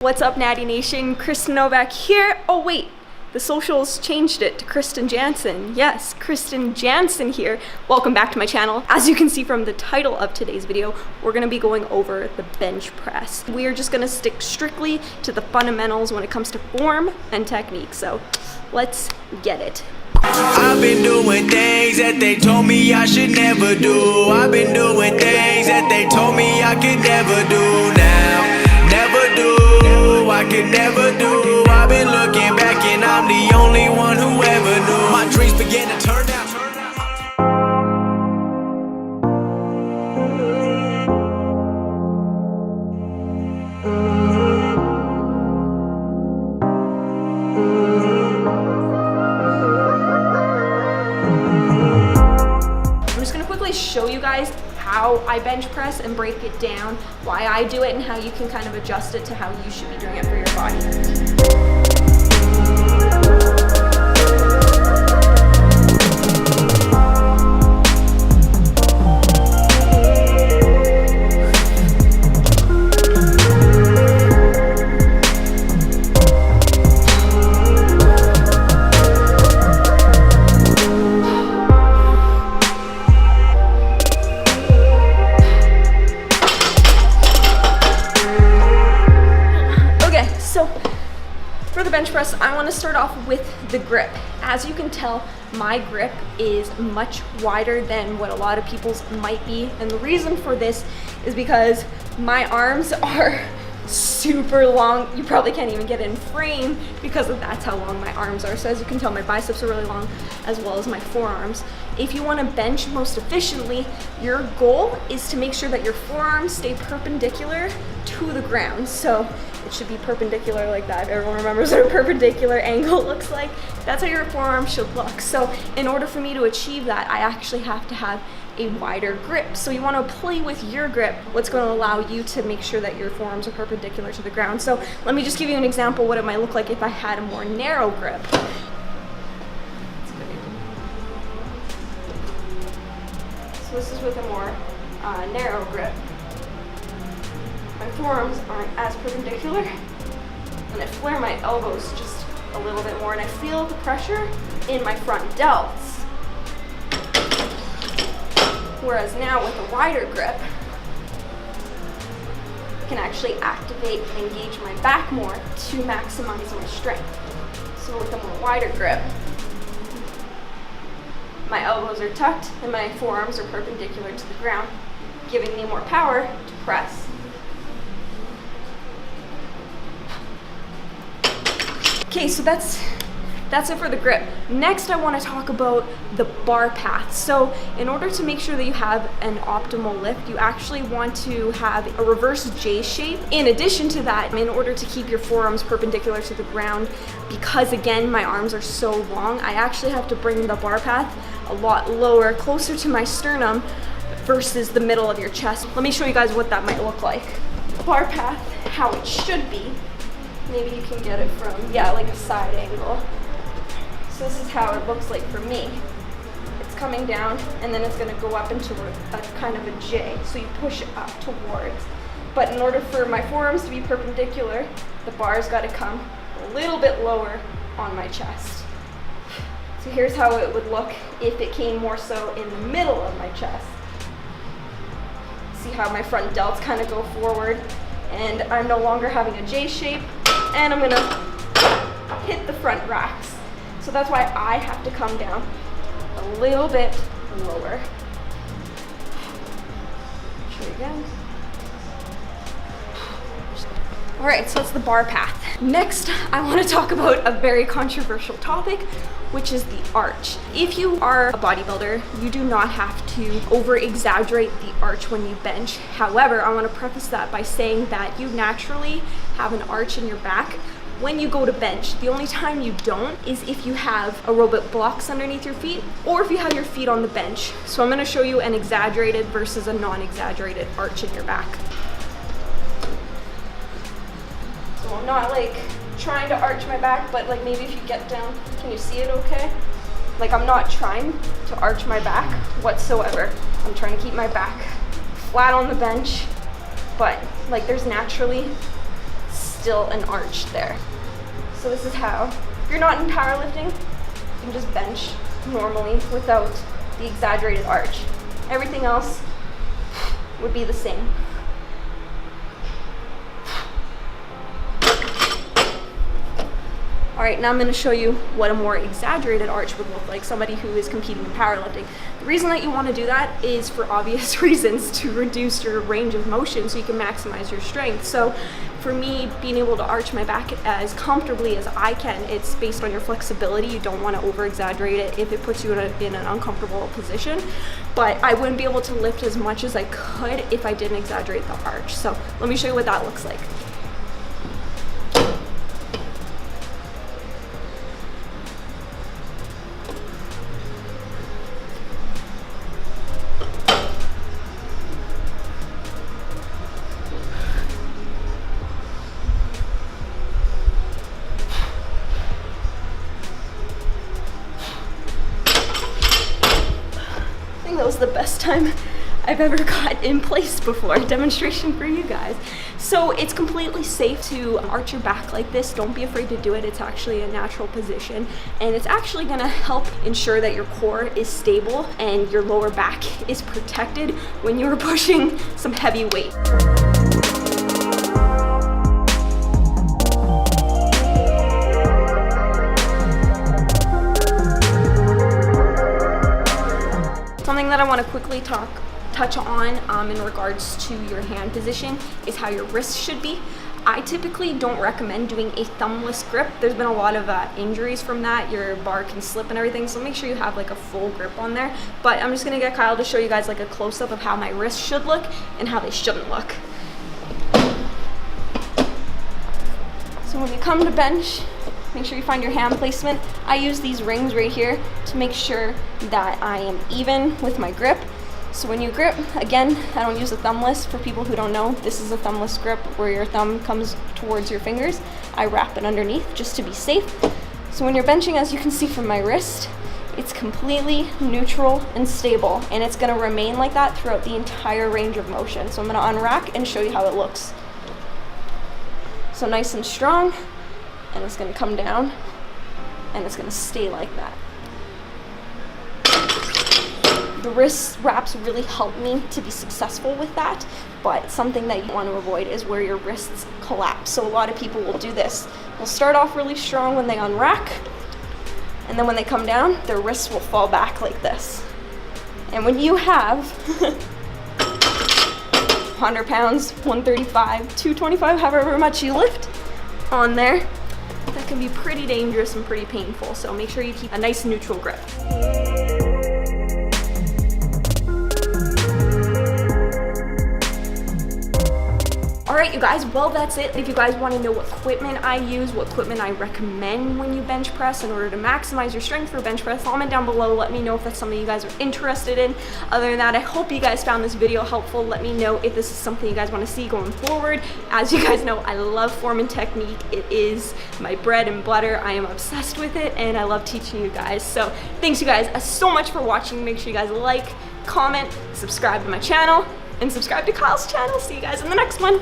What's up, Natty Nation? Krysten Novak here. Oh wait, the socials changed it to Krysten Jansen. Yes, Krysten Jansen here. Welcome back to my channel. As you can see from the title of today's video, we're gonna be going over the bench press. We are just gonna stick strictly to the fundamentals when it comes to form and technique. So let's get it. I've been doing things that they told me I should never do. I've been doing things that they told me I could never do now. Never do, I could never do. I've been looking back and I'm the only one who ever knew. My dreams began to turn out. Show you guys how I bench press and break it down, why I do it, and how you can kind of adjust it to how you should be doing it for your body. Bench press, I want to start off with the grip. As you can tell, my grip is much wider than what a lot of people's might be, and the reason for this is because my arms are super long. You probably can't even get in frame because that's how long my arms are. So as you can tell, my biceps are really long as well as my forearms. If you want to bench most efficiently, your goal is to make sure that your forearms stay perpendicular to the ground. So it should be perpendicular like that. Everyone remembers what a perpendicular angle looks like. That's how your forearm should look. So in order for me to achieve that, I actually have to have a wider grip. So you want to play with your grip, what's going to allow you to make sure that your forearms are perpendicular to the ground. So let me just give you an example what it might look like if I had a more narrow grip. So this is with a more narrow grip. My forearms aren't as perpendicular, and I flare my elbows just a little bit more, and I feel the pressure in my front delts. Whereas now with a wider grip, I can actually activate and engage my back more to maximize my strength. So with a more wider grip, my elbows are tucked and my forearms are perpendicular to the ground, giving me more power to press. Okay, so that's it for the grip. Next, I want to talk about the bar path. So in order to make sure that you have an optimal lift, you actually want to have a reverse J shape. In addition to that, in order to keep your forearms perpendicular to the ground, because again, my arms are so long, I actually have to bring the bar path a lot lower, closer to my sternum versus the middle of your chest. Let me show you guys what that might look like. Bar path, how it should be. Maybe you can get it from, like a side angle. So this is how it looks like for me. It's coming down and then it's gonna go up into a kind of a J. So you push it up towards. But in order for my forearms to be perpendicular, the bar's gotta come a little bit lower on my chest. So here's how it would look if it came more so in the middle of my chest. See how my front delts kind of go forward, and I'm no longer having a J shape, and I'm gonna hit the front racks. So that's why I have to come down a little bit lower. Show you again. All right, so that's the bar path. Next, I want to talk about a very controversial topic, which is the arch. If you are a bodybuilder, you do not have to over-exaggerate the arch when you bench. However, I want to preface that by saying that you naturally have an arch in your back when you go to bench. The only time you don't is if you have aerobic blocks underneath your feet or if you have your feet on the bench. So I'm going to show you an exaggerated versus a non-exaggerated arch in your back. So I'm not like trying to arch my back, but like maybe if you get down, can you see it okay? Like I'm not trying to arch my back whatsoever. I'm trying to keep my back flat on the bench, but like there's naturally still an arch there. So this is how, if you're not in powerlifting, you can just bench normally without the exaggerated arch. Everything else would be the same. All right, now I'm gonna show you what a more exaggerated arch would look like, somebody who is competing in powerlifting. The reason that you wanna do that is for obvious reasons, to reduce your range of motion so you can maximize your strength. So for me, being able to arch my back as comfortably as I can, it's based on your flexibility. You don't wanna over-exaggerate it if it puts you in an uncomfortable position. But I wouldn't be able to lift as much as I could if I didn't exaggerate the arch. So let me show you what that looks like. That was the best time I've ever got in place before. Demonstration for you guys. So it's completely safe to arch your back like this. Don't be afraid to do it. It's actually a natural position, and it's actually gonna help ensure that your core is stable and your lower back is protected when you're pushing some heavy weight. Something that I want to quickly touch on in regards to your hand position is how your wrists should be. I typically don't recommend doing a thumbless grip. There's been a lot of injuries from that. Your bar can slip and everything, so make sure you have like a full grip on there. But I'm just gonna get Kyle to show you guys like a close-up of how my wrists should look and how they shouldn't look. So when you come to bench, make sure you find your hand placement. I use these rings right here to make sure that I am even with my grip. So when you grip, again, I don't use a thumbless. For people who don't know, this is a thumbless grip where your thumb comes towards your fingers. I wrap it underneath just to be safe. So when you're benching, as you can see from my wrist, it's completely neutral and stable, and it's gonna remain like that throughout the entire range of motion. So I'm gonna unrack and show you how it looks. So nice and strong, and it's gonna come down, and it's gonna stay like that. The wrist wraps really help me to be successful with that, but something that you want to avoid is where your wrists collapse. So a lot of people will do this. They'll start off really strong when they unrack, and then when they come down, their wrists will fall back like this. And when you have 100 pounds, 135, 225, however much you lift on there, that can be pretty dangerous and pretty painful. So make sure you keep a nice neutral grip. All right, you guys, well, that's it. If you guys want to know what equipment I use, what equipment I recommend when you bench press in order to maximize your strength for bench press, comment down below. Let me know if that's something you guys are interested in. Other than that, I hope you guys found this video helpful. Let me know if this is something you guys want to see going forward. As you guys know, I love form and technique. It is my bread and butter. I am obsessed with it, and I love teaching you guys. So thanks you guys so much for watching. Make sure you guys like, comment, subscribe to my channel, and subscribe to Kyle's channel. See you guys in the next one.